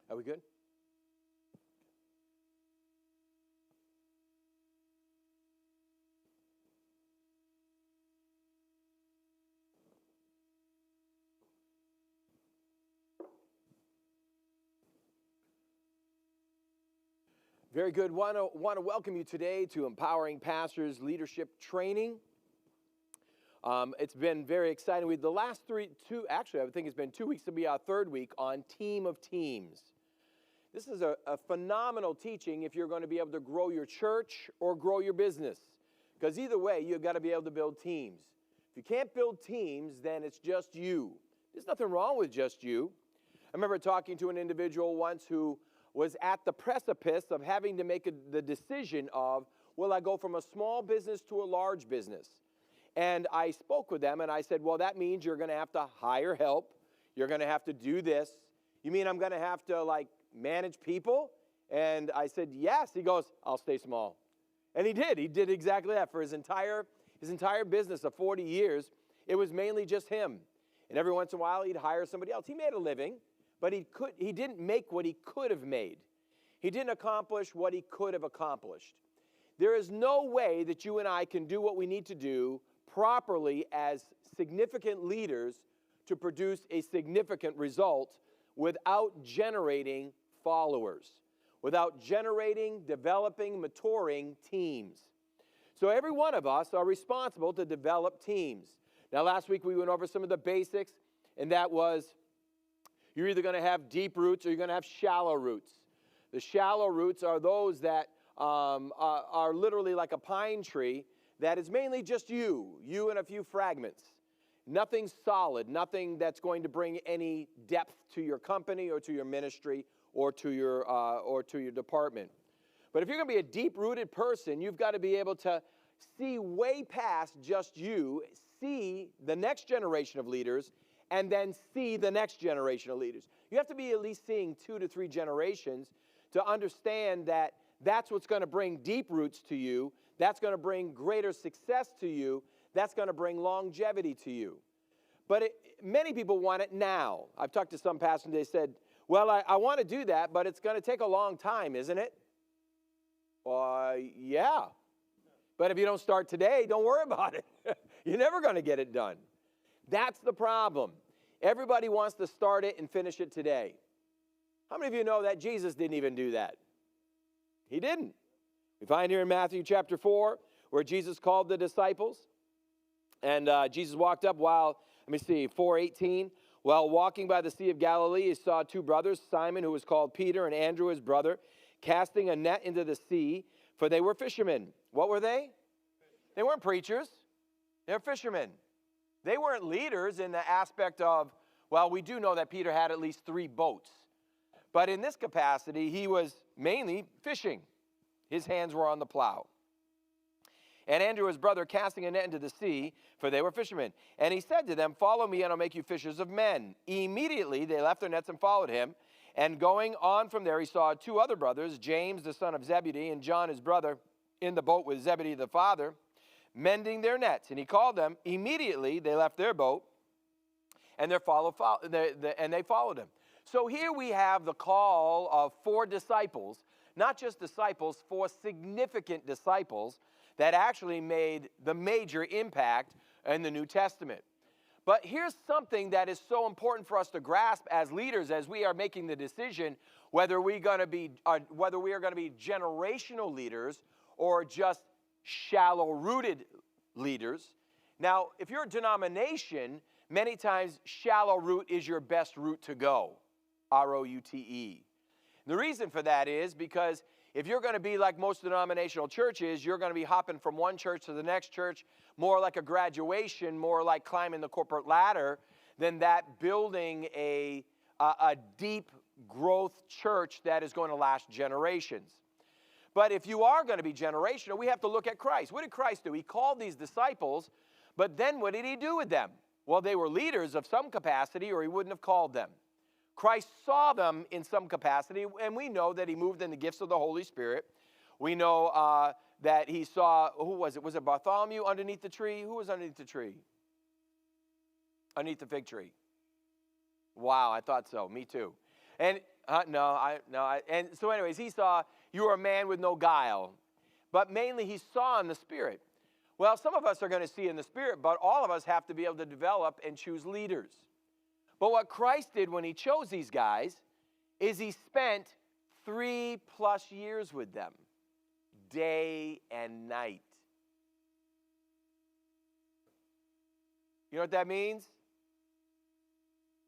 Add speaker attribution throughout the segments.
Speaker 1: Are we good? Very good. Want to welcome you today to Empowering Pastors Leadership Training. It's been very exciting. The last I think it's been 2 weeks to be our third week on Team of Teams. This is a phenomenal teaching if you're going to be able to grow your church or grow your business. Because either way, you've got to be able to build teams. If you can't build teams, then it's just you. There's nothing wrong with just you. I remember talking to an individual once who was at the precipice of having to make the decision of, will I go from a small business to a large business? And I spoke with them and I said, well, that means you're going to have to hire help. You're going to have to do this. You mean I'm going to have to manage people? And I said, yes. He goes, I'll stay small. And he did. He did exactly that. For his entire business of 40 years, it was mainly just him. And every once in a while, he'd hire somebody else. He made a living. But he didn't make what he could have made. He didn't accomplish what he could have accomplished. There is no way that you and I can do what we need to do properly as significant leaders to produce a significant result without generating followers, without generating, developing, maturing teams. So every one of us are responsible to develop teams. Now, last week we went over some of the basics, and that was you're either going to have deep roots or you're going to have shallow roots. The shallow roots are those that are literally like a pine tree that is mainly just you and a few fragments. Nothing solid, nothing that's going to bring any depth to your company or to your ministry or to your department. But if you're going to be a deep-rooted person, you've got to be able to see way past just you, see the next generation of leaders, and then see the next generation of leaders. You have to be at least seeing 2 to 3 generations to understand that that's what's going to bring deep roots to you. That's going to bring greater success to you. That's going to bring longevity to you. But many people want it now. I've talked to some pastors and they said, well, I want to do that, but it's going to take a long time, isn't it? Yeah. But if you don't start today, don't worry about it. You're never going to get it done. That's the problem. Everybody wants to start it and finish it today. How many of you know that Jesus didn't even do that? He didn't. We find here in Matthew chapter 4 where Jesus called the disciples. And Jesus walked up 4:18. While walking by the Sea of Galilee, he saw 2 brothers, Simon, who was called Peter, and Andrew, his brother, casting a net into the sea, for they were fishermen. What were they? They weren't preachers. They were fishermen. They weren't leaders in the aspect of, well, we do know that Peter had at least 3 boats. But in this capacity, he was mainly fishing. His hands were on the plow. And Andrew, his brother, casting a net into the sea, for they were fishermen. And he said to them, follow me, and I'll make you fishers of men. Immediately they left their nets and followed him. And going on from there, he saw 2 other brothers, James, the son of Zebedee, and John, his brother, in the boat with Zebedee, the father, mending their nets. And he called them. Immediately they left their boat, and they followed him. So here we have the call of 4 disciples, not just disciples, 4 significant disciples that actually made the major impact in the New Testament. But here's something that is so important for us to grasp as leaders as we are making the decision whether we are going to be generational leaders or just shallow-rooted leaders. Now, if you're a denomination, many times shallow route is your best route to go, R-O-U-T-E. The reason for that is because if you're going to be like most denominational churches, you're going to be hopping from one church to the next church, more like a graduation, more like climbing the corporate ladder, than that building a deep growth church that is going to last generations. But if you are going to be generational, we have to look at Christ. What did Christ do? He called these disciples, but then what did he do with them? Well, they were leaders of some capacity, or he wouldn't have called them. Christ saw them in some capacity, and we know that he moved in the gifts of the Holy Spirit. We know that he saw, who was it? Was it Bartholomew underneath the tree? Who was underneath the tree? Underneath the fig tree. Wow, I thought so. Me too. And And so anyways, he saw you were a man with no guile. But mainly he saw in the Spirit. Well, some of us are going to see in the Spirit, but all of us have to be able to develop and choose leaders. But what Christ did when he chose these guys is he spent 3+ years with them, day and night. You know what that means?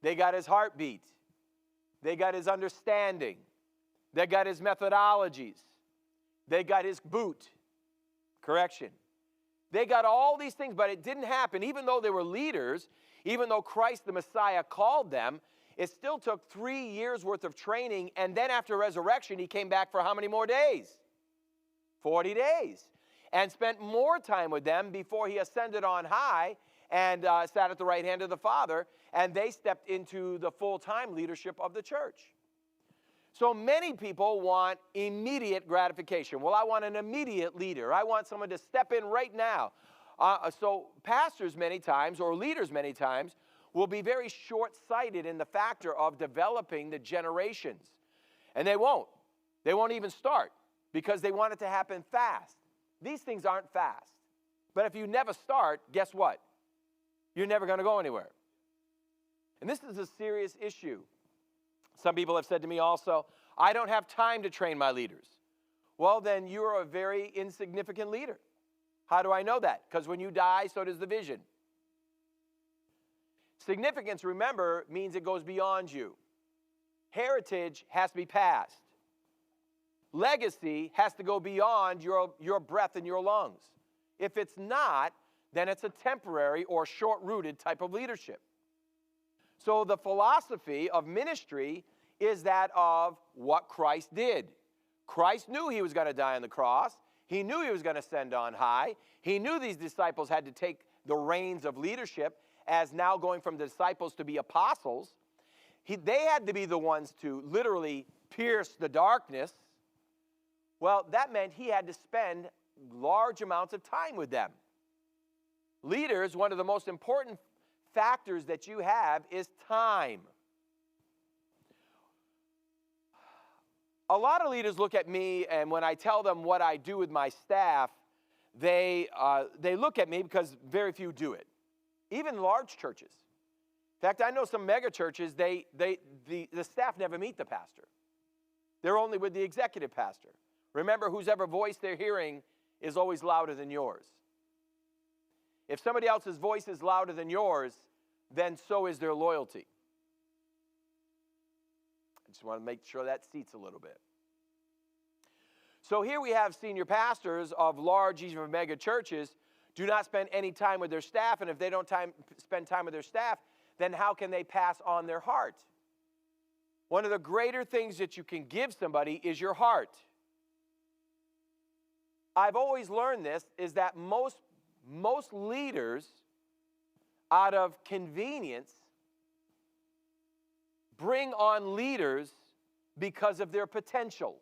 Speaker 1: They got his heartbeat. They got his understanding. They got his methodologies. They got his boot. Correction. They got all these things, but it didn't happen. Even though they were leaders, even though Christ the Messiah called them, it still took 3 years worth of training. And then after resurrection, he came back for how many more days? 40 days. And spent more time with them before he ascended on high and sat at the right hand of the Father. And they stepped into the full-time leadership of the church. So many people want immediate gratification. Well, I want an immediate leader. I want someone to step in right now. So pastors many times, or leaders many times, will be very short-sighted in the factor of developing the generations. And they won't. They won't even start because they want it to happen fast. These things aren't fast. But if you never start, guess what? You're never going to go anywhere. And this is a serious issue. Some people have said to me also, I don't have time to train my leaders. Well, then you're a very insignificant leader. How do I know that? Because when you die, so does the vision. Significance, remember, means it goes beyond you. Heritage has to be passed. Legacy has to go beyond your breath in your lungs. If it's not, then it's a temporary or short-rooted type of leadership. So the philosophy of ministry is that of what Christ did. Christ knew he was going to die on the cross. He knew he was going to ascend on high. He knew these disciples had to take the reins of leadership as now going from disciples to be apostles. They had to be the ones to literally pierce the darkness. Well, that meant he had to spend large amounts of time with them. Leaders, one of the most important factors that you have is time. A lot of leaders look at me, and when I tell them what I do with my staff, they look at me because very few do it. Even large churches. In fact, I know some mega churches, the staff never meet the pastor. They're only with the executive pastor. Remember, whosever voice they're hearing is always louder than yours. If somebody else's voice is louder than yours, then so is their loyalty. I just want to make sure that seats a little bit. So here we have senior pastors of large, even mega churches, do not spend any time with their staff, and if they don't spend time with their staff, then how can they pass on their heart? One of the greater things that you can give somebody is your heart. I've always learned this, is that most leaders, out of convenience, bring on leaders because of their potential.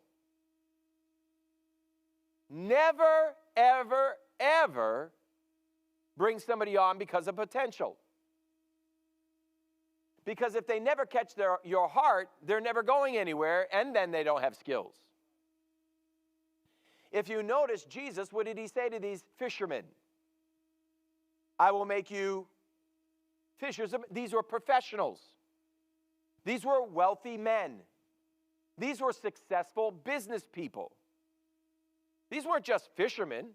Speaker 1: Never, ever, ever bring somebody on because of potential. Because if they never catch your heart, they're never going anywhere, and then they don't have skills. If you notice, Jesus, what did he say to these fishermen? I will make you fishers. These were professionals. These were wealthy men. These were successful business people. These weren't just fishermen.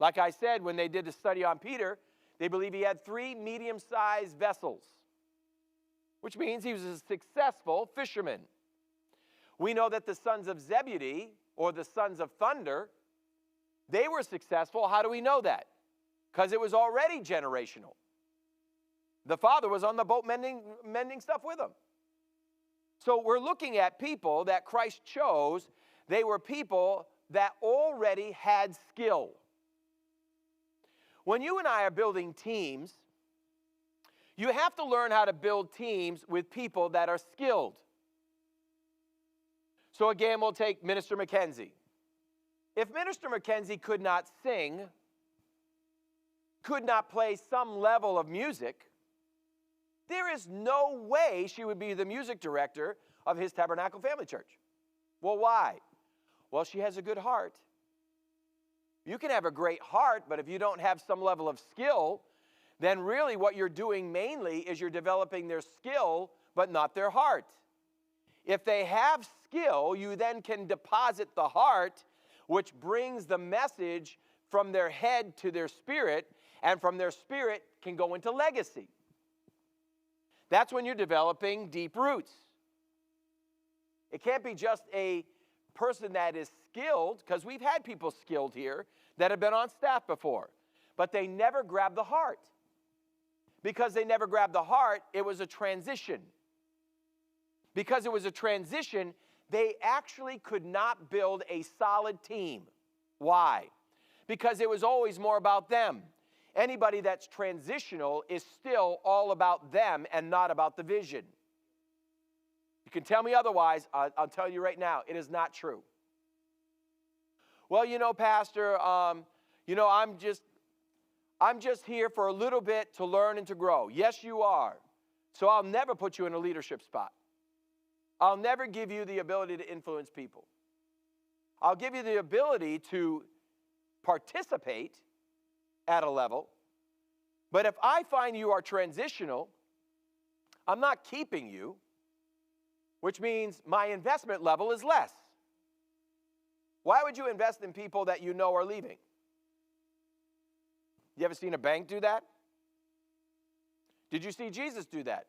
Speaker 1: Like I said, when they did a study on Peter, they believe he had 3 medium-sized vessels, which means he was a successful fisherman. We know that the sons of Zebedee, or the sons of thunder, they were successful. How do we know that? Because it was already generational. The father was on the boat mending stuff with them. So we're looking at people that Christ chose. They were people that already had skill. When you and I are building teams, you have to learn how to build teams with people that are skilled. So again, we'll take Minister Mackenzie. If Minister Mackenzie could not sing, could not play some level of music, there is no way she would be the music director of His Tabernacle Family Church. Well, why? Well, she has a good heart. You can have a great heart, but if you don't have some level of skill, then really what you're doing mainly is you're developing their skill, but not their heart. If they have skill, you then can deposit the heart, which brings the message from their head to their spirit, and from their spirit can go into legacy. That's when you're developing deep roots. It can't be just a person that is skilled, because we've had people skilled here that have been on staff before, but they never grabbed the heart. Because they never grabbed the heart, it was a transition. Because it was a transition, they actually could not build a solid team. Why? Because it was always more about them. Anybody that's transitional is still all about them and not about the vision. You can tell me otherwise. I'll tell you right now, it is not true. Well, Pastor, I'm just here for a little bit to learn and to grow. Yes, you are. So I'll never put you in a leadership spot. I'll never give you the ability to influence people. I'll give you the ability to participate at a level. But if I find you are transitional, I'm not keeping you, which means my investment level is less. Why would you invest in people that you know are leaving? You ever seen a bank do that? Did you see Jesus do that?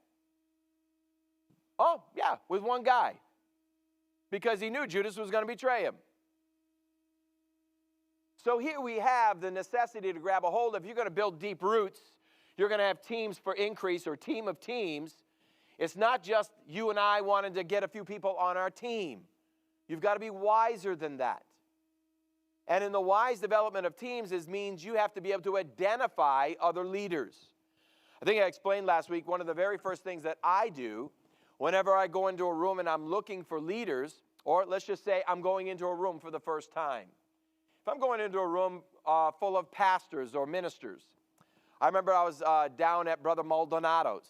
Speaker 1: Oh, yeah, with one guy. Because he knew Judas was going to betray him. So here we have the necessity to grab a hold of. If you're going to build deep roots, you're going to have teams for increase or team of teams. It's not just you and I wanting to get a few people on our team. You've got to be wiser than that. And in the wise development of teams means you have to be able to identify other leaders. I think I explained last week, one of the very first things that I do whenever I go into a room and I'm looking for leaders, or let's just say I'm going into a room for the first time. If I'm going into a room full of pastors or ministers, I remember I was down at Brother Maldonado's.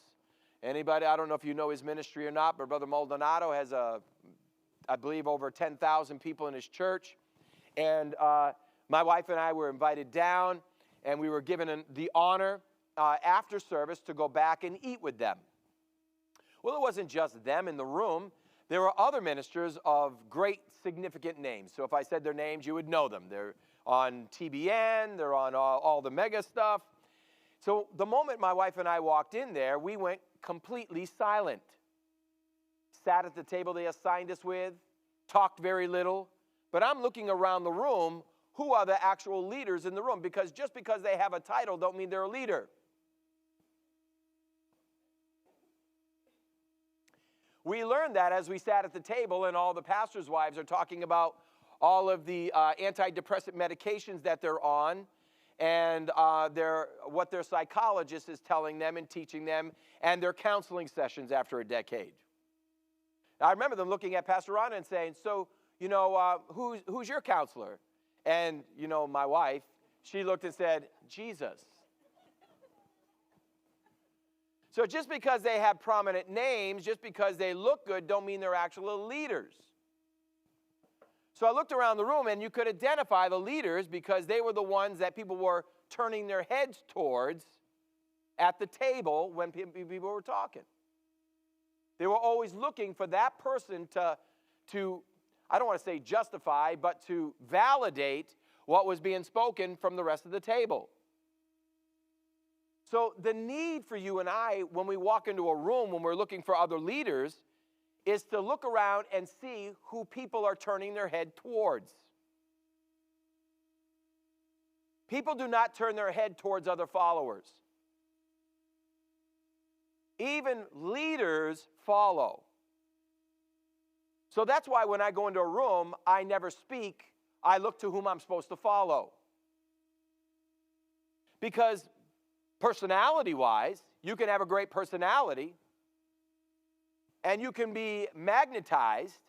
Speaker 1: Anybody, I don't know if you know his ministry or not, but Brother Maldonado has, I believe, over 10,000 people in his church. And my wife and I were invited down, and we were given the honor after service to go back and eat with them. Well, it wasn't just them in the room. There were other ministers of great significant names. So if I said their names, you would know them. They're on TBN. They're on all the mega stuff. So the moment my wife and I walked in there, we went completely silent. Sat at the table they assigned us with, talked very little. But I'm looking around the room, who are the actual leaders in the room? Because just because they have a title don't mean they're a leader. We learned that as we sat at the table and all the pastors' wives are talking about all of the antidepressant medications that they're on and what their psychologist is telling them and teaching them and their counseling sessions after a decade. I remember them looking at Pastor Ron and saying, so, who's your counselor? And, my wife, she looked and said, Jesus. So just because they have prominent names, just because they look good, don't mean they're actual leaders. So I looked around the room, and you could identify the leaders because they were the ones that people were turning their heads towards at the table when people were talking. They were always looking for that person to I don't want to say justify, but to validate what was being spoken from the rest of the table. So the need for you and I, when we walk into a room, when we're looking for other leaders, is to look around and see who people are turning their head towards. People do not turn their head towards other followers. Even leaders follow. So that's why when I go into a room, I never speak. I look to whom I'm supposed to follow. Because personality-wise, you can have a great personality, and you can be magnetized,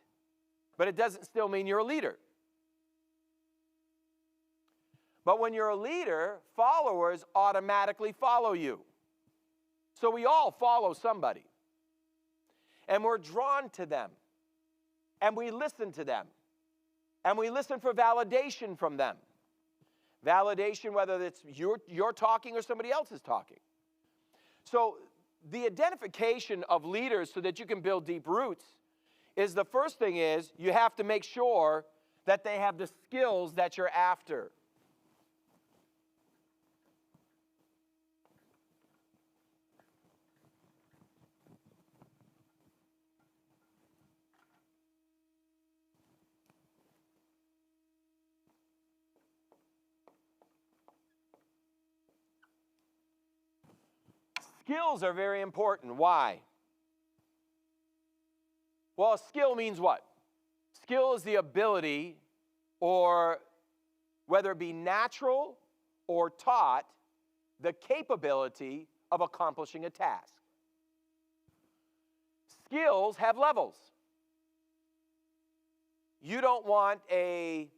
Speaker 1: but it doesn't still mean you're a leader. But when you're a leader, followers automatically follow you. So we all follow somebody. And we're drawn to them. and we listen to them. And we listen for validation from them. Validation, whether it's you're talking or somebody else is talking. So the identification of leaders so that you can build deep roots is the first thing is you have to make sure that they have the skills that you're after. Skills are very important. Why? Well, a skill means what? Skill is the ability, or whether it be natural or taught, the capability of accomplishing a task. Skills have levels. You don't want a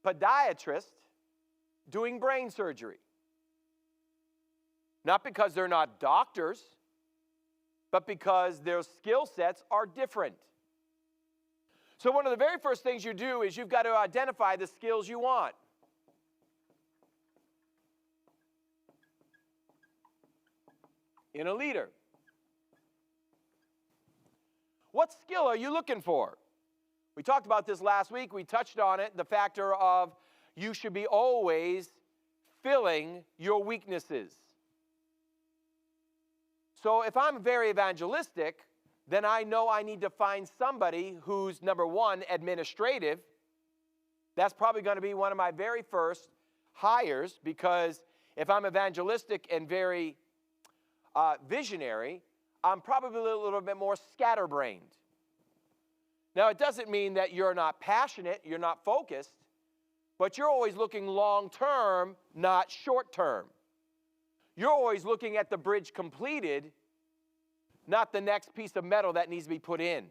Speaker 1: podiatrist doing brain surgery. Not because they're not doctors, but because their skill sets are different. So one of the very first things you do is you've got to identify the skills you want. In a leader. What skill are you looking for? We talked about this last week. We touched on it, the factor of you should be always filling your weaknesses. So if I'm very evangelistic, then I know I need to find somebody who's, number one, administrative. That's probably going to be one of my very first hires, because if I'm evangelistic and very visionary, I'm probably a little bit more scatterbrained. Now, it doesn't mean that you're not passionate, you're not focused, but you're always looking long-term, not short-term. You're always looking at the bridge completed, not the next piece of metal that needs to be put in.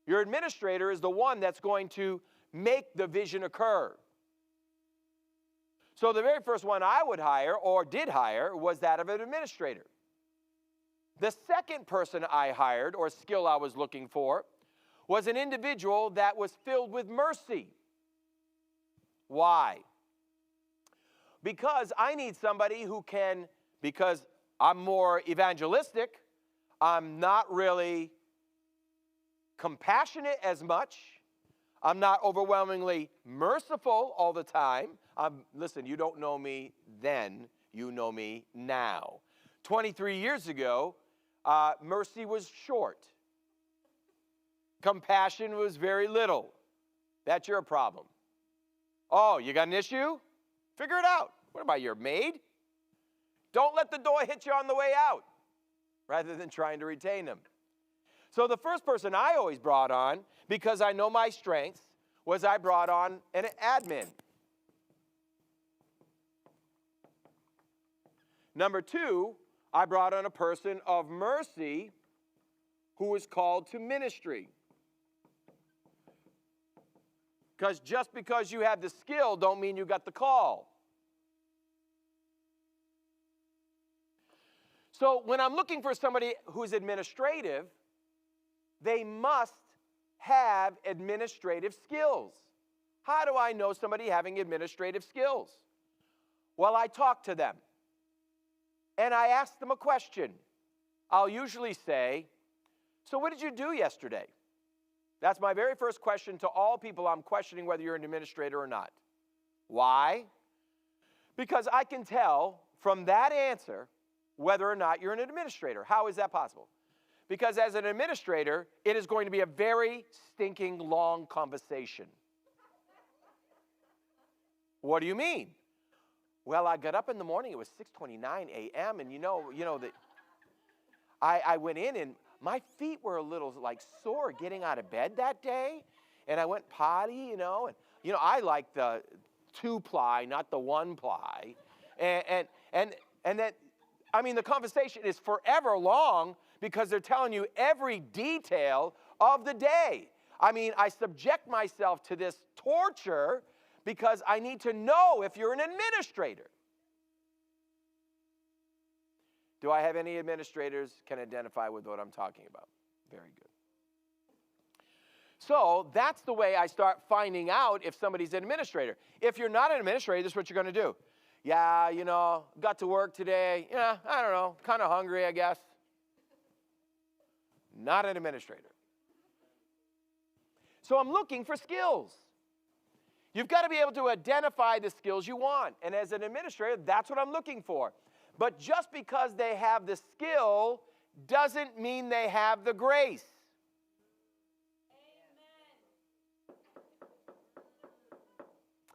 Speaker 1: Your administrator is the one that's going to make the vision occur. So the very first one I would hire, or did hire, was that of an administrator. The second person I hired, or skill I was looking for, was an individual that was filled with mercy. Why? Because I need somebody who can, because I'm more evangelistic, I'm not really compassionate as much, I'm not overwhelmingly merciful all the time. Listen, you don't know me then, you know me now. 23 years ago, mercy was short. Compassion was very little. That's your problem. Oh, you got an issue? Figure it out. What about your maid? Don't let the door hit you on the way out, rather than trying to retain them. So the first person I always brought on, because I know my strengths, was I brought on an admin. Number two, I brought on a person of mercy who was called to ministry. Because just because you have the skill don't mean you got the call. So when I'm looking for somebody who's administrative, they must have administrative skills. How do I know somebody having administrative skills? Well, I talk to them, and I ask them a question. I'll usually say, so what did you do yesterday? That's my very first question to all people I'm questioning whether you're an administrator or not. Why? Because I can tell from that answer whether or not you're an administrator. How is that possible? Because as an administrator, it is going to be a very stinking long conversation. What do you mean? Well, I got up in the morning, it was 6:29 a.m., and you know that I went in and my feet were a little like sore getting out of bed that day, and I went potty, and I like the 2-ply, not the 1-ply, and then, I mean, the conversation is forever long because they're telling you every detail of the day. I mean, I subject myself to this torture because I need to know if you're an administrator. Do I have any administrators can identify with what I'm talking about? Very good. So that's the way I start finding out if somebody's an administrator. If you're not an administrator, this is what you're going to do. Yeah, you know, got to work today. Yeah, I don't know, kind of hungry, I guess. Not an administrator. So I'm looking for skills. You've got to be able to identify the skills you want. And as an administrator, that's what I'm looking for. But just because they have the skill doesn't mean they have the grace.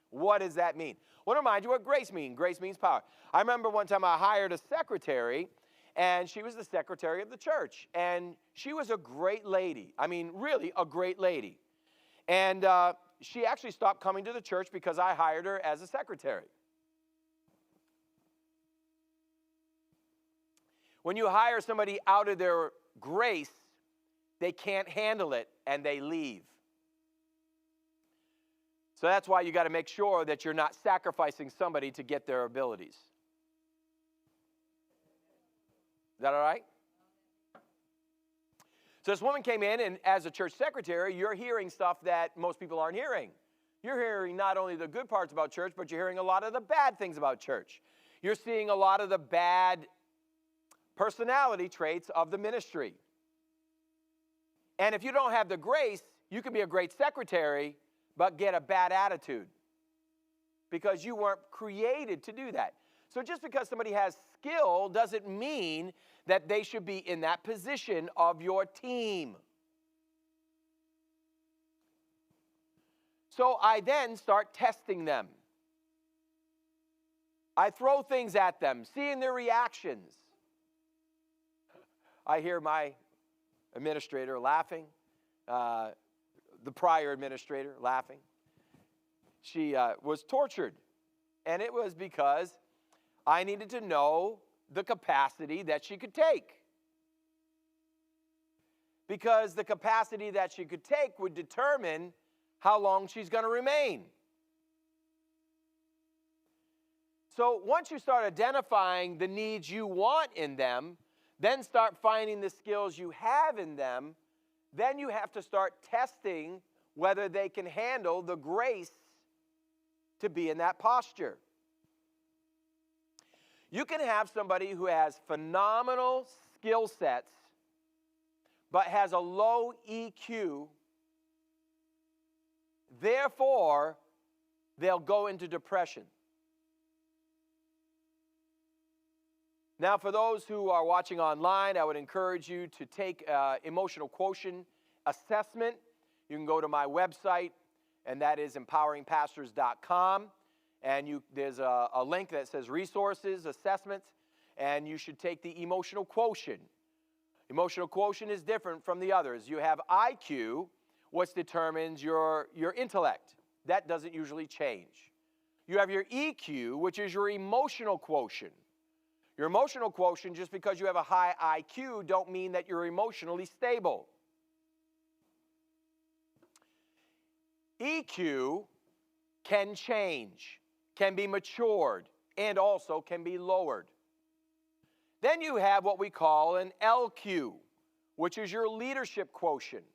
Speaker 1: What does that mean? Well, to remind you what grace means. Grace means power. I remember one time I hired a secretary, and she was the secretary of the church. And she was a great lady. I mean, really a great lady. And she actually stopped coming to the church because I hired her as a secretary. When you hire somebody out of their grace, they can't handle it, and they leave. So that's why you got to make sure that you're not sacrificing somebody to get their abilities. Is that all right? So this woman came in, and as a church secretary, you're hearing stuff that most people aren't hearing. You're hearing not only the good parts about church, but you're hearing a lot of the bad things about church. You're seeing a lot of the bad personality traits of the ministry. And if you don't have the grace, you can be a great secretary, but get a bad attitude because you weren't created to do that. So just because somebody has skill doesn't mean that they should be in that position of your team. So I then start testing them. I throw things at them, seeing their reactions. I hear my administrator laughing, the prior administrator laughing. She was tortured, and it was because I needed to know the capacity that she could take. Because the capacity that she could take would determine how long she's going to remain. So once you start identifying the needs you want in them, then start finding the skills you have in them, then you have to start testing whether they can handle the grace to be in that posture. You can have somebody who has phenomenal skill sets but has a low EQ. Therefore, they'll go into depression. Now, for those who are watching online, I would encourage you to take emotional quotient assessment. You can go to my website, and that is empoweringpastors.com. And there's a link that says resources, assessments, and you should take the emotional quotient. Emotional quotient is different from the others. You have IQ, which determines your intellect. That doesn't usually change. You have your EQ, which is your emotional quotient. Your emotional quotient, just because you have a high IQ, don't mean that you're emotionally stable. EQ can change, can be matured, and also can be lowered. Then you have what we call an LQ, which is your leadership quotient,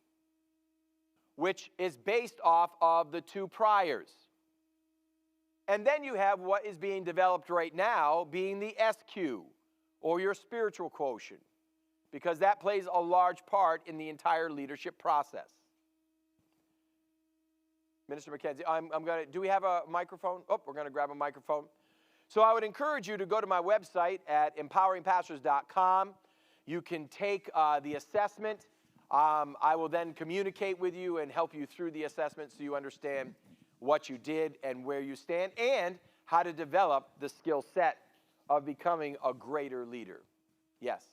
Speaker 1: which is based off of the two priors. And then you have what is being developed right now being the SQ, or your spiritual quotient, because that plays a large part in the entire leadership process. Minister McKenzie, do we have a microphone? Oh, we're going to grab a microphone. So I would encourage you to go to my website at empoweringpastors.com. You can take the assessment. I will then communicate with you and help you through the assessment so you understand what you did and where you stand and how to develop the skill set of becoming a greater leader. Yes?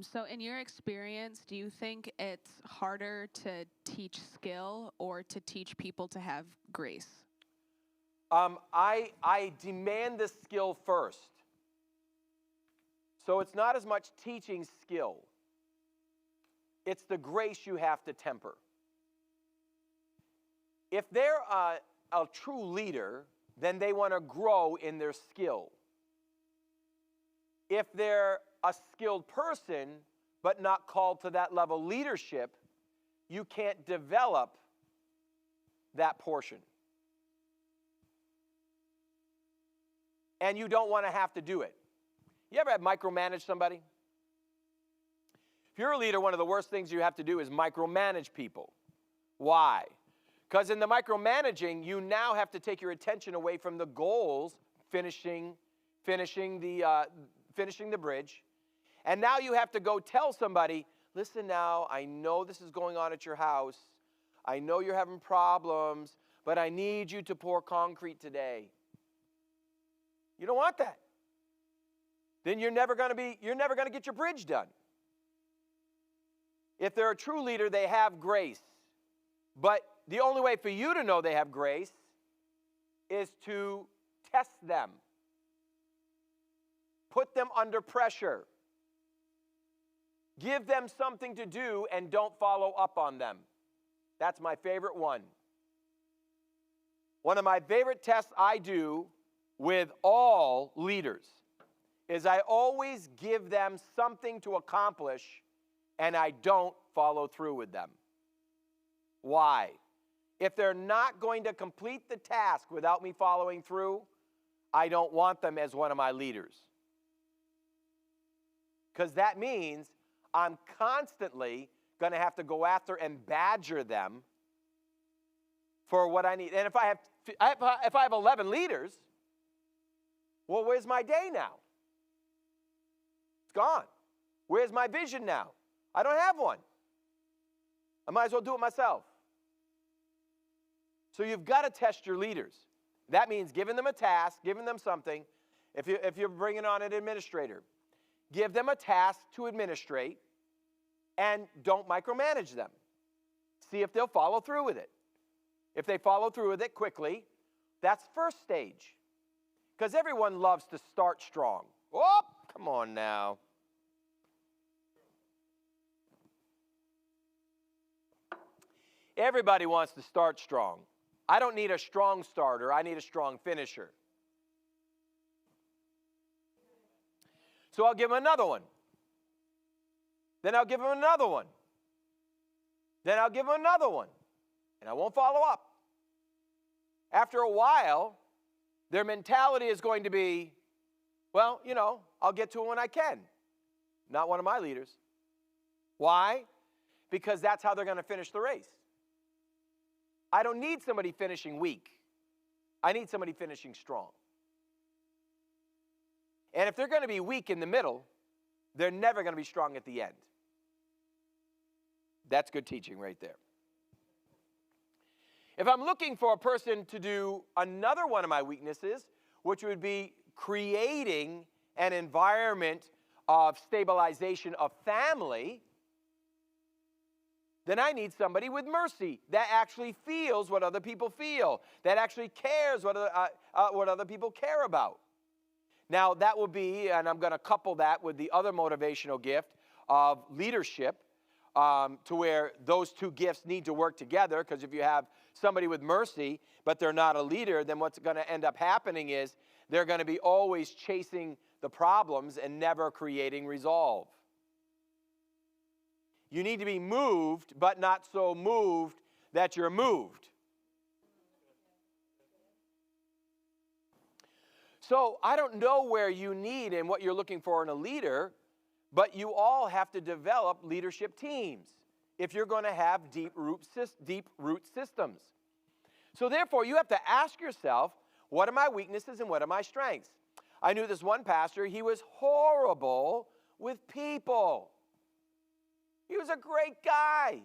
Speaker 2: So in your experience, do you think it's harder to teach skill or to teach people to have grace?
Speaker 1: I demand the skill first. So it's not as much teaching skill. It's the grace you have to temper. If they're a true leader, then they want to grow in their skill. If they're a skilled person, but not called to that level of leadership, you can't develop that portion. And you don't want to have to do it. You ever have micromanage somebody? If you're a leader, one of the worst things you have to do is micromanage people. Why? Because in the micromanaging, you now have to take your attention away from the goals, finishing the bridge. And now you have to go tell somebody, listen now, I know this is going on at your house. I know you're having problems, but I need you to pour concrete today. You don't want that. Then you're never going to get your bridge done. If they're a true leader, they have grace. But the only way for you to know they have grace is to test them. Put them under pressure. Give them something to do and don't follow up on them. That's my favorite one. One of my favorite tests I do with all leaders is I always give them something to accomplish and I don't follow through with them. Why? If they're not going to complete the task without me following through, I don't want them as one of my leaders. Because that means I'm constantly going to have to go after and badger them for what I need. And if I have 11 leaders, well, where's my day now? It's gone. Where's my vision now? I don't have one. I might as well do it myself. So you've got to test your leaders. That means giving them a task, giving them something. If you're bringing on an administrator, give them a task to administrate and don't micromanage them. See if they'll follow through with it. If they follow through with it quickly, that's first stage. Because everyone loves to start strong. Oh, come on now. Everybody wants to start strong. I don't need a strong starter. I need a strong finisher. So I'll give him another one. Then I'll give him another one. Then I'll give him another one. And I won't follow up. After a while, their mentality is going to be, well, I'll get to it when I can. Not one of my leaders. Why? Because that's how they're going to finish the race. I don't need somebody finishing weak. I need somebody finishing strong. And if they're going to be weak in the middle, they're never going to be strong at the end. That's good teaching right there. If I'm looking for a person to do another one of my weaknesses, which would be creating an environment of stabilization of family, then I need somebody with mercy that actually feels what other people feel, that actually cares what other people care about. Now, that will be, and I'm going to couple that with the other motivational gift of leadership, to where those two gifts need to work together, because if you have somebody with mercy, but they're not a leader, then what's going to end up happening is they're going to be always chasing the problems and never creating resolve. You need to be moved, but not so moved that you're moved. So I don't know where you need and what you're looking for in a leader, but you all have to develop leadership teams if you're going to have deep root systems. So therefore, you have to ask yourself, what are my weaknesses and what are my strengths? I knew this one pastor, he was horrible with people. He was a great guy.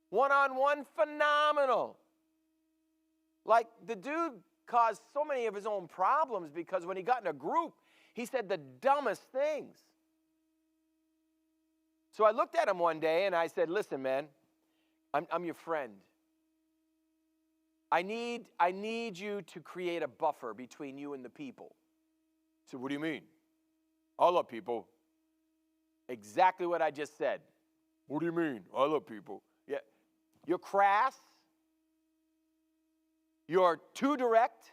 Speaker 1: One-on-one, phenomenal. Like, the dude caused so many of his own problems because when he got in a group, he said the dumbest things. So I looked at him one day and I said, listen, man, I'm your friend. I need you to create a buffer between you and the people. He said, what do you mean? I love people. Exactly what I just said. What do you mean? I love people. Yeah. You're crass. You're too direct.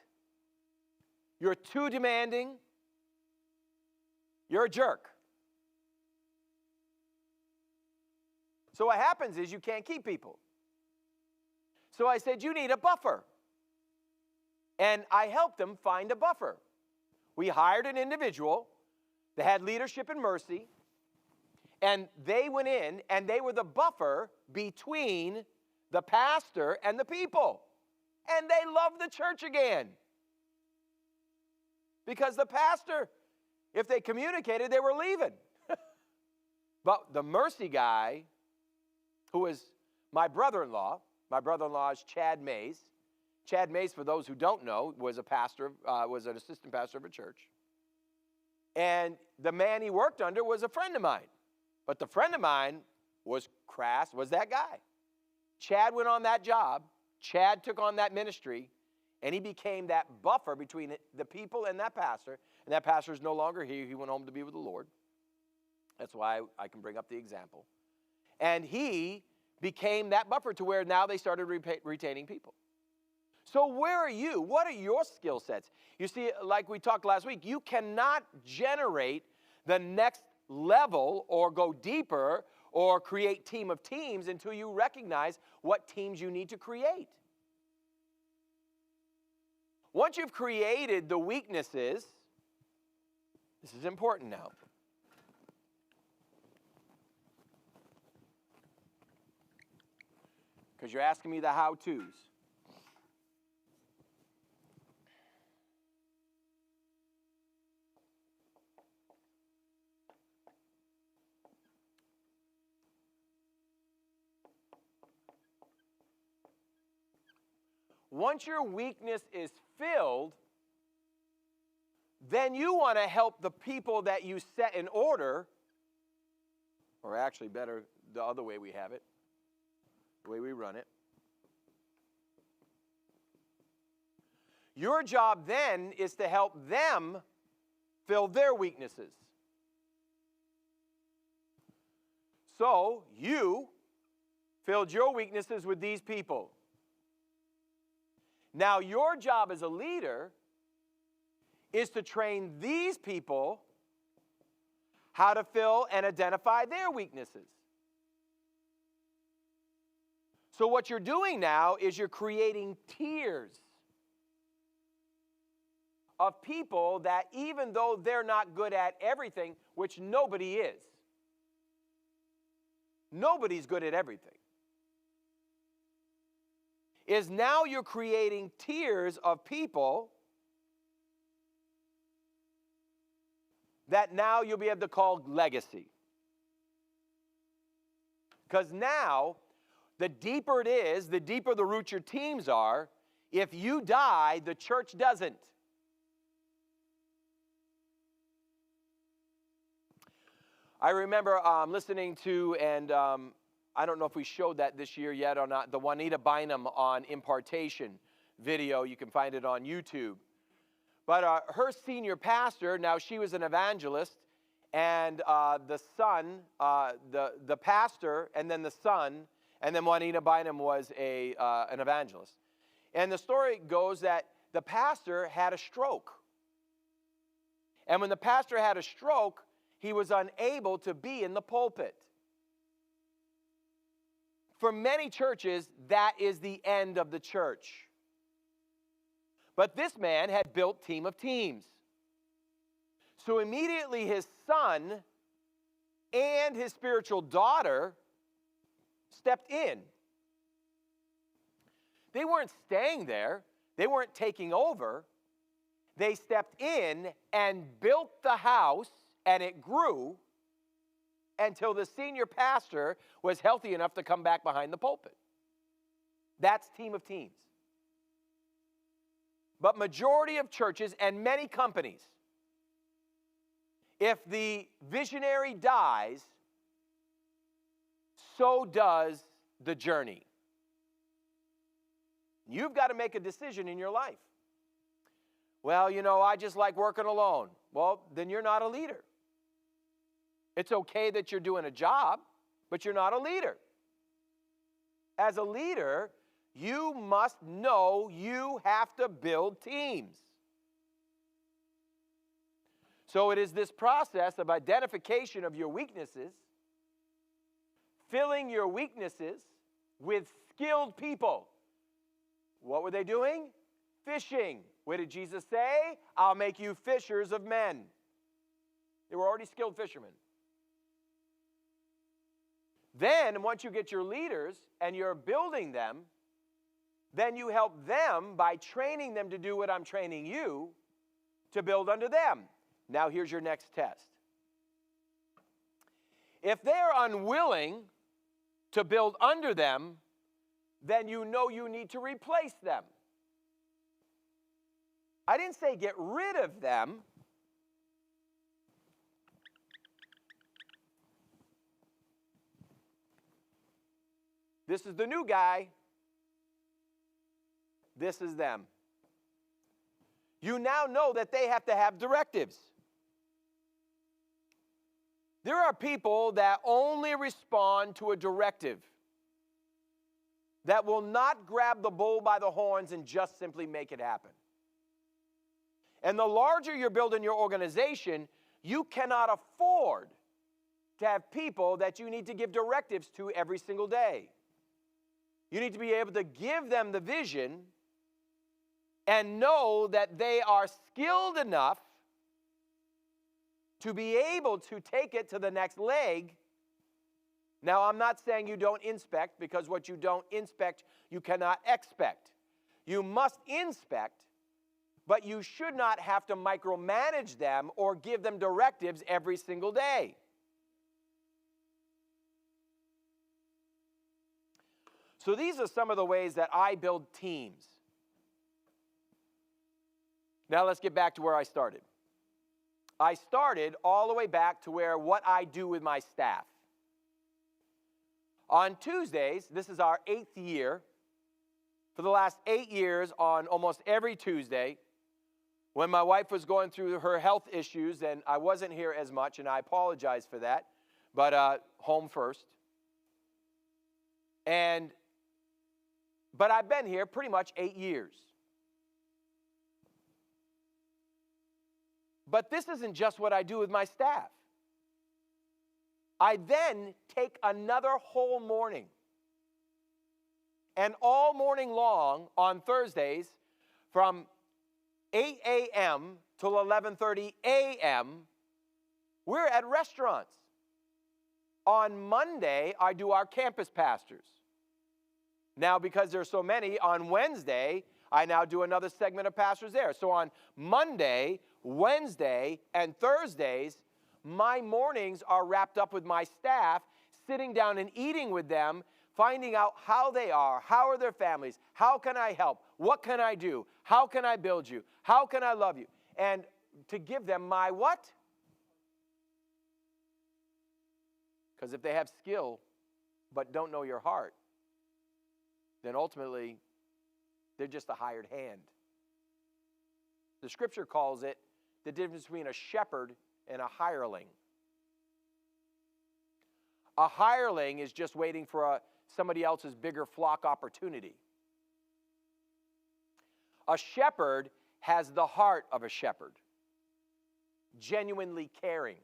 Speaker 1: You're too demanding. You're a jerk. So what happens is you can't keep people. So I said, you need a buffer. And I helped them find a buffer. We hired an individual that had leadership and mercy, and they went in, and they were the buffer between the pastor and the people. And they loved the church again. Because the pastor, if they communicated, they were leaving. But the mercy guy, who was my brother-in-law is Chad Mays. Chad Mays, for those who don't know, was an assistant pastor of a church. And the man he worked under was a friend of mine. But the friend of mine was that guy. Chad went on that job. Chad took on that ministry, and he became that buffer between the people and that pastor. And that pastor is no longer here. He went home to be with the Lord. That's why I can bring up the example. And he became that buffer to where now they started retaining people. So where are you? What are your skill sets? You see, like we talked last week, you cannot generate the next level or go deeper or create team of teams until you recognize what teams you need to create. Once you've created the weaknesses, this is important now. Because you're asking me the how-tos. Once your weakness is filled, then you want to help the people that you set in order, or actually better, the other way we have it, the way we run it. Your job then is to help them fill their weaknesses. So you filled your weaknesses with these people. Now your job as a leader is to train these people how to fill and identify their weaknesses. So what you're doing now is you're creating tiers of people that, even though they're not good at everything, which nobody is, nobody's good at everything, is now you're creating tiers of people that now you'll be able to call legacy. Because now, the deeper it is, the deeper the root your teams are, if you die, the church doesn't. I remember listening to, and I don't know if we showed that this year yet or not, the Juanita Bynum on impartation video. You can find it on YouTube. But her senior pastor, now she was an evangelist, and the son, the pastor, and then the son, and then Juanita Bynum was an evangelist. And the story goes that the pastor had a stroke. And when the pastor had a stroke, he was unable to be in the pulpit. For many churches, that is the end of the church. But this man had built team of teams. So immediately his son and his spiritual daughter stepped in. They weren't staying there. They weren't taking over. They stepped in and built the house, and it grew until the senior pastor was healthy enough to come back behind the pulpit. That's team of teams. But majority of churches and many companies, if the visionary dies, so does the journey. You've got to make a decision in your life. Well, you know, I just like working alone. Well, then you're not a leader. It's okay that you're doing a job, but you're not a leader. As a leader, you must know you have to build teams. So it is this process of identification of your weaknesses, filling your weaknesses with skilled people. What were they doing? Fishing. What did Jesus say? I'll make you fishers of men. They were already skilled fishermen. Then, once you get your leaders and you're building them, then you help them by training them to do what I'm training you to build under them. Now, here's your next test. If they're unwilling to build under them, then you know you need to replace them. I didn't say get rid of them. This is the new guy. This is them. You now know that they have to have directives. There are people that only respond to a directive, that will not grab the bull by the horns and just simply make it happen. And the larger you're building your organization, you cannot afford to have people that you need to give directives to every single day. You need to be able to give them the vision and know that they are skilled enough to be able to take it to the next leg. Now, I'm not saying you don't inspect, because what you don't inspect, you cannot expect. You must inspect, but you should not have to micromanage them or give them directives every single day. So these are some of the ways that I build teams. Now let's get back to where I started. I started all the way back to what I do with my staff. On Tuesdays, this is our 8th year. For the last 8 years, on almost every Tuesday, when my wife was going through her health issues, and I wasn't here as much, and I apologize for that, but home first. But I've been here pretty much 8 years. But this isn't just what I do with my staff. I then take another whole morning, and all morning long on Thursdays from 8 a.m. till 11:30 a.m., we're at restaurants. On Monday, I do our campus pastors. Now, because there's so many, on Wednesday, I now do another segment of pastors there. So on Monday, Wednesday, and Thursdays, my mornings are wrapped up with my staff, sitting down and eating with them, finding out how they are, how are their families, how can I help, what can I do, how can I build you, how can I love you, and to give them my what? Because if they have skill but don't know your heart, then ultimately they're just a hired hand. The scripture calls it the difference between a shepherd and a hireling. A hireling is just waiting for somebody else's bigger flock opportunity. A shepherd has the heart of a shepherd, genuinely caring.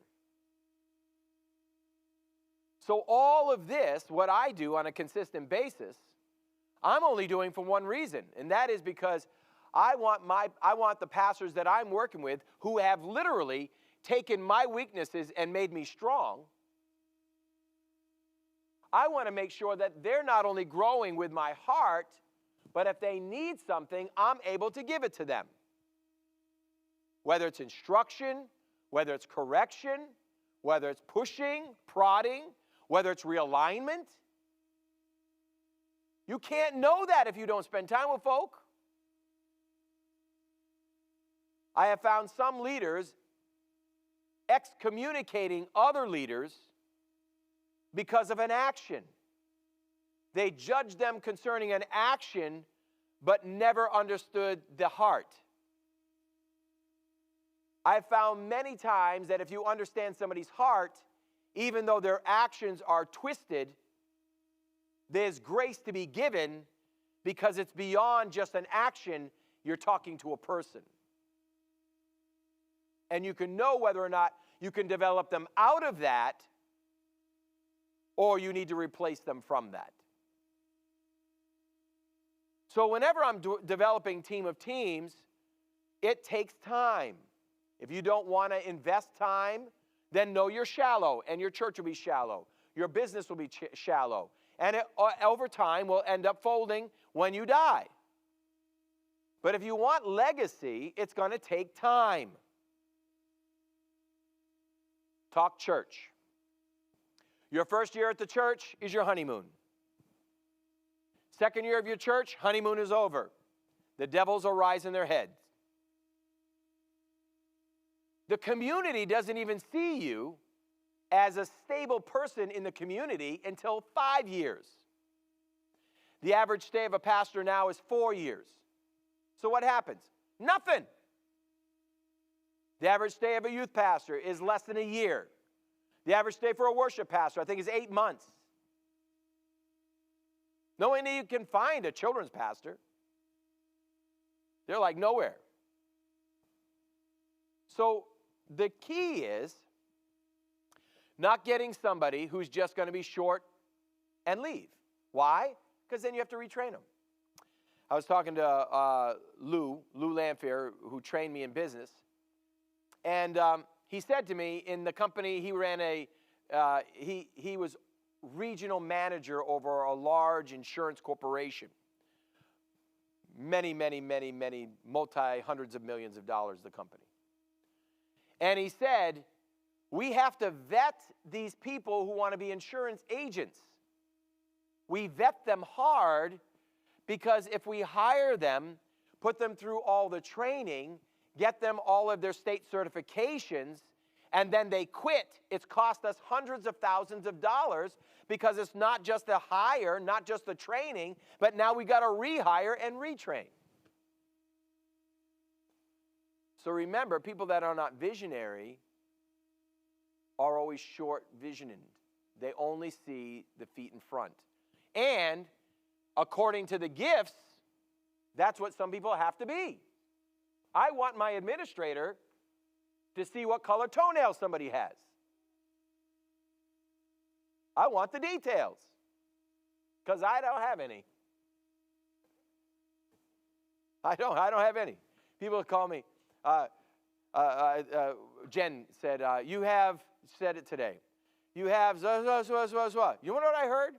Speaker 1: So all of this, what I do on a consistent basis, I'm only doing for one reason, and that is because I want the pastors that I'm working with, who have literally taken my weaknesses and made me strong, I want to make sure that they're not only growing with my heart, but if they need something, I'm able to give it to them. Whether it's instruction, whether it's correction, whether it's pushing, prodding, whether it's realignment. You can't know that if you don't spend time with folk. I have found some leaders excommunicating other leaders because of an action. They judged them concerning an action, but never understood the heart. I've found many times that if you understand somebody's heart, even though their actions are twisted, there's grace to be given because it's beyond just an action. You're talking to a person. And you can know whether or not you can develop them out of that or you need to replace them from that. So whenever I'm developing team of teams, it takes time. If you don't want to invest time, then know you're shallow, and your church will be shallow. Your business will be shallow. And it, over time, will end up folding when you die. But if you want legacy, it's going to take time. Talk church. Your first year at the church is your honeymoon. Second year of your church, honeymoon is over. The devils will rise in their heads. The community doesn't even see you as a stable person in the community until 5 years. The average stay of a pastor now is 4 years. So what happens? Nothing. The average stay of a youth pastor is less than a year. The average stay for a worship pastor, I think, is 8 months. No one you can find a children's pastor. They're like nowhere. So the key is not getting somebody who's just going to be short and leave. Why? Because then you have to retrain them. I was talking to Lou Lamphere, who trained me in business, and he said to me, in the company he ran he was regional manager over a large insurance corporation. Many, multi-hundreds of millions of dollars, the company. And he said, we have to vet these people who want to be insurance agents. We vet them hard because if we hire them, put them through all the training, get them all of their state certifications, and then they quit, it's cost us hundreds of thousands of dollars because it's not just the hire, not just the training, but now we got to rehire and retrain. So remember, people that are not visionary are always short-visioned. They only see the feet in front. And according to the gifts, that's what some people have to be. I want my administrator to see what color toenails somebody has. I want the details because I don't have any. I don't have any. People call me. Jen said, you have said it today. You have You know what I heard?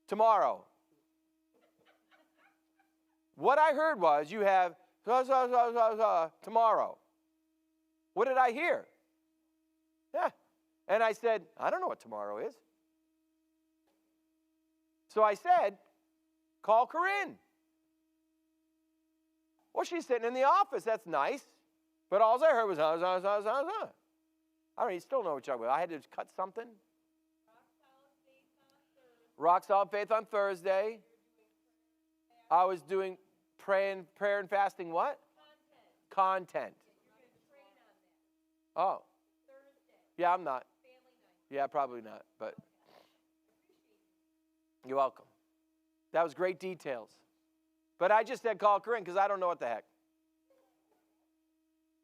Speaker 1: Tomorrow. What I heard was you have tomorrow. What did I hear? Yeah. And I said, I don't know what tomorrow is. So I said, call Corinne. Well, she's sitting in the office. That's nice. But all I heard was, I don't even still know what you're talking about. I had to cut something. Rock Solid Faith on Thursday. I was doing prayer and fasting what? Content. Oh. Yeah, I'm not. Yeah, probably not. But you're welcome. That was great details. But I just said call Corinne because I don't know what the heck.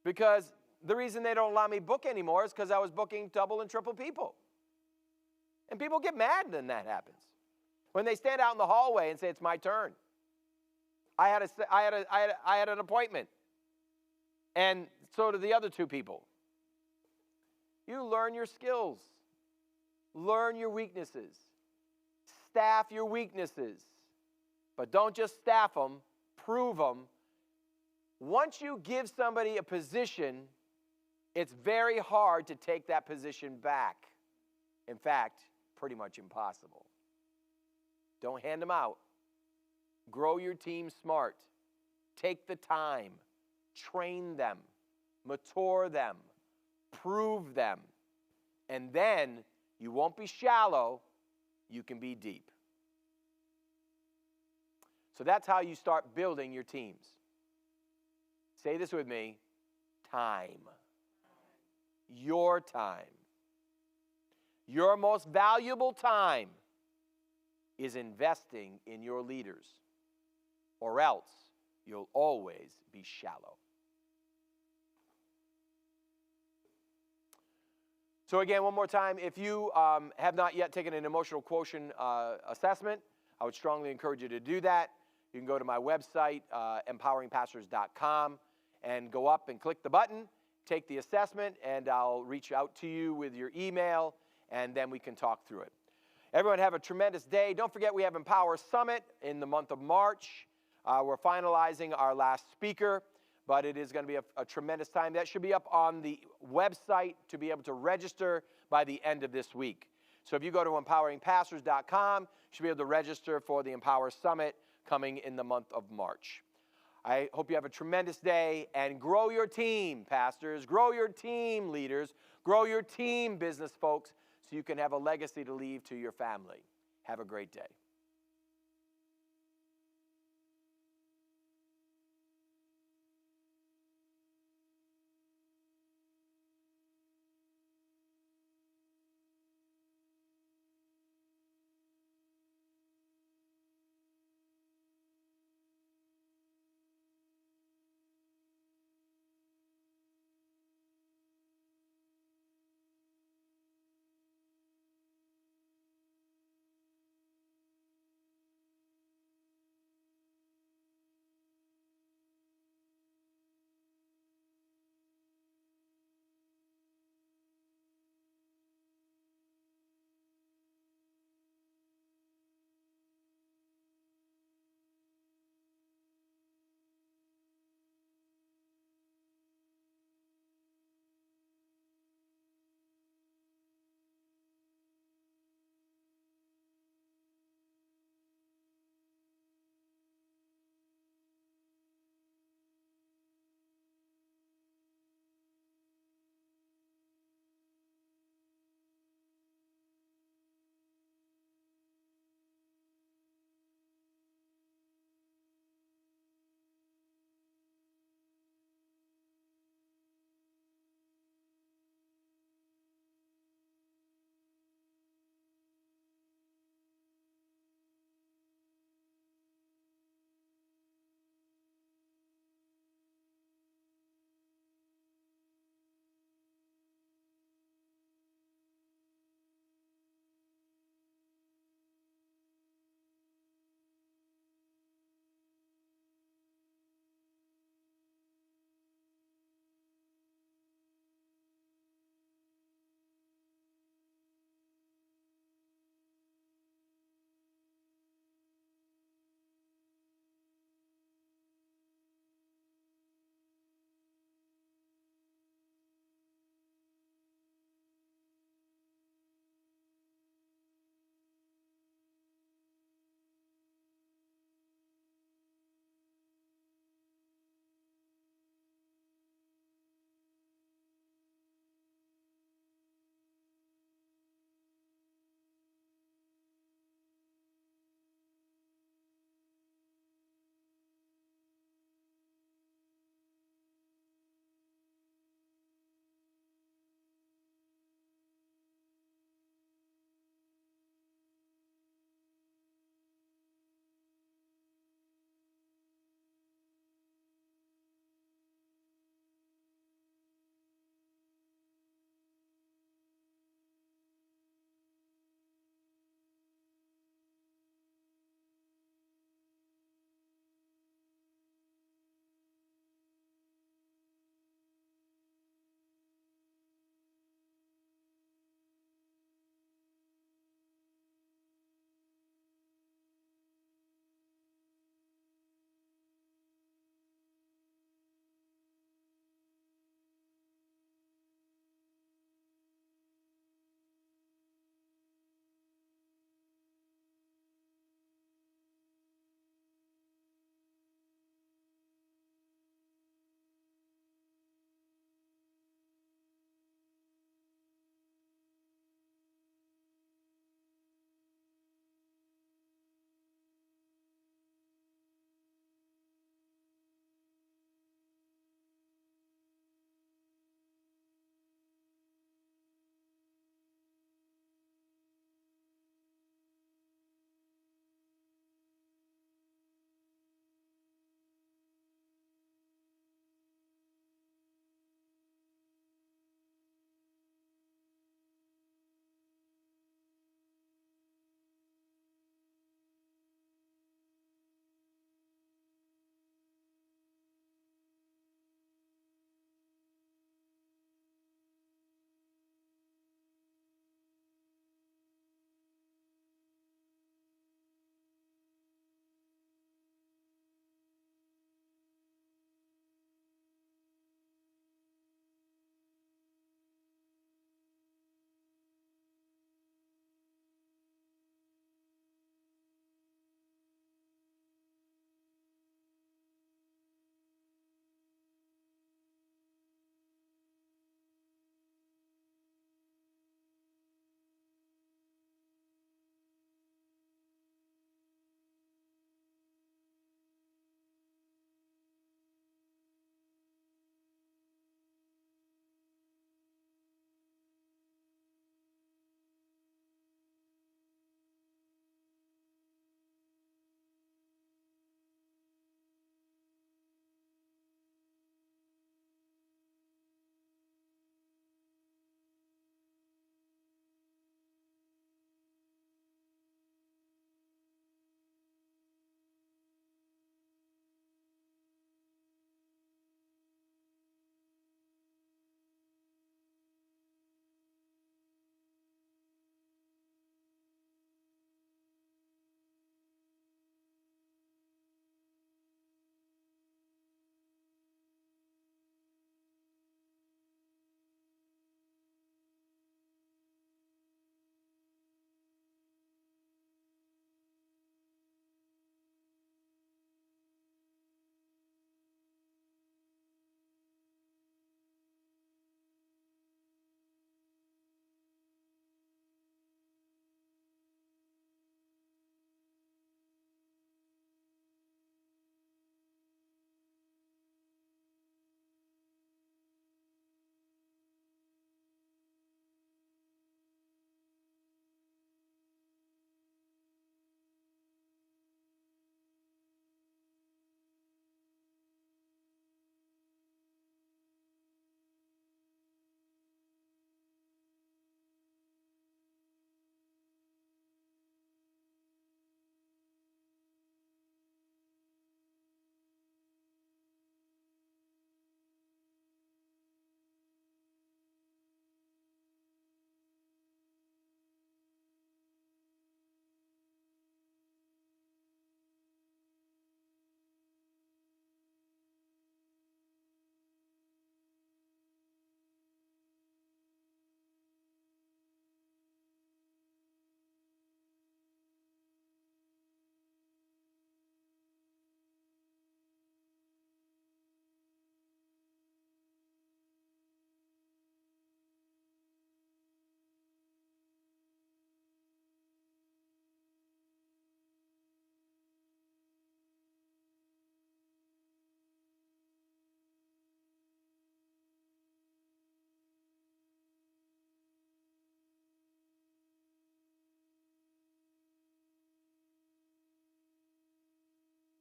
Speaker 1: Because the reason they don't allow me book anymore is because I was booking double and triple people. And people get mad when that happens. When they stand out in the hallway and say, it's my turn. I had an appointment. And so did the other two people. You learn your skills. Learn your weaknesses. Staff your weaknesses. But don't just staff them, prove them. Once you give somebody a position, it's very hard to take that position back. In fact, pretty much impossible. Don't hand them out. Grow your team smart. Take the time. Train them. Mature them. Prove them. And then you won't be shallow. You can be deep. So that's how you start building your teams. Say this with me. Time. Your time. Your most valuable time is investing in your leaders, or else you'll always be shallow. So again, one more time, if you have not yet taken an emotional quotient assessment, I would strongly encourage you to do that. You can go to my website, empoweringpastors.com, and go up and click the button, take the assessment, and I'll reach out to you with your email, and then we can talk through it. Everyone have a tremendous day. Don't forget we have Empower Summit in the month of March. We're finalizing our last speaker, but it is going to be a tremendous time. That should be up on the website to be able to register by the end of this week. So if you go to empoweringpastors.com, you should be able to register for the Empower Summit coming in the month of March. I hope you have a tremendous day, and grow your team, pastors. Grow your team, leaders. Grow your team, business folks, so you can have a legacy to leave to your family. Have a great day.